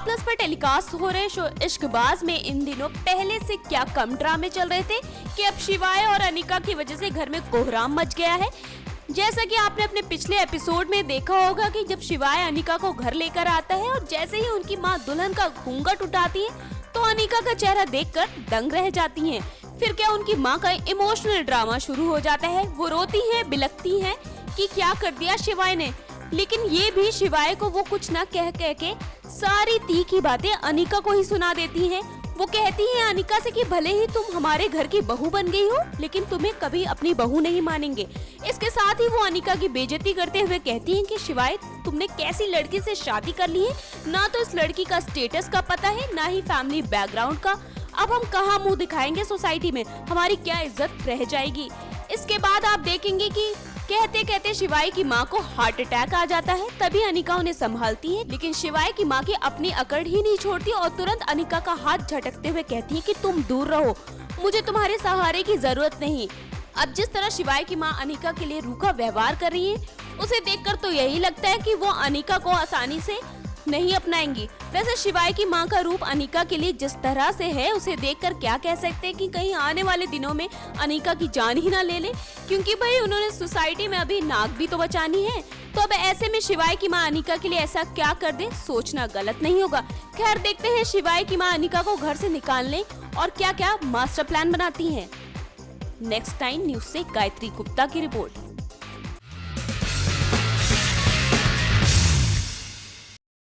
Plus पर telecast हो रहे शो इश्कबाज में इन दिनों पहले से क्या कम ड्रामे चल रहे थे कि अब शिवाय और अनिका की वजह से घर में कोहराम मच गया है। जैसा कि आपने अपने पिछले एपिसोड में देखा होगा कि जब शिवाय अनिका को घर लेकर आता है और जैसे ही उनकी माँ दुल्हन का घूंघट उठाती है तो अनिका का चेहरा देखकर दंग रह जाती हैं। फिर क्या उनकी माँ का इमोशनल ड्रामा शुरू हो जाता है। वो रोती हैं, बिलखती हैं कि क्या कर दिया शिवाय ने, लेकिन ये भी शिवाय को वो कुछ ना कह के सारी तीखी बातें अनिका को ही सुना देती हैं। वो कहती हैं अनिका से कि भले ही तुम हमारे घर की बहू बन गई हो, लेकिन तुम्हें कभी अपनी बहू नहीं मानेंगे। इसके साथ ही वो अनिका की बेइज्जती करते हुए कहती हैं कि शिवाय तुमने कैसी लड़की से शादी कर ली है, ना तो इस लड़की का स्टेटस का पता है, ना ही फैमिली बैकग्राउंड का। अब हम कहाँ मुंह दिखाएंगे सोसाइटी में, हमारी क्या इज्जत रह जाएगी। इसके बाद आप देखेंगे कि कहते कहते शिवाय की माँ को हार्ट अटैक आ जाता है। तभी अनिका उन्हें संभालती है, लेकिन शिवाय की माँ की अपनी अकड़ ही नहीं छोड़ती और तुरंत अनिका का हाथ झटकते हुए कहती है कि तुम दूर रहो, मुझे तुम्हारे सहारे की जरूरत नहीं। अब जिस तरह शिवाय की माँ अनिका के लिए रूखा व्यवहार कर रही है, उसे देखकर तो यही लगता है कि वो अनिका को आसानी से नहीं अपनाएंगी। वैसे शिवाय की माँ का रूप अनिका के लिए जिस तरह से है, उसे देखकर क्या कह सकते हैं कि कहीं आने वाले दिनों में अनिका की जान ही ना ले ले, क्योंकि भाई उन्होंने सोसाइटी में अभी नाक भी तो बचानी है। तो अब ऐसे में शिवाय की माँ अनिका के लिए ऐसा क्या कर दे, सोचना गलत नहीं होगा। खैर देखते हैं शिवाय की माँ अनिका को घर से निकालने और क्या क्या मास्टर प्लान बनाती है। नेक्स्ट टाइम न्यूज से गायत्री गुप्ता की रिपोर्ट।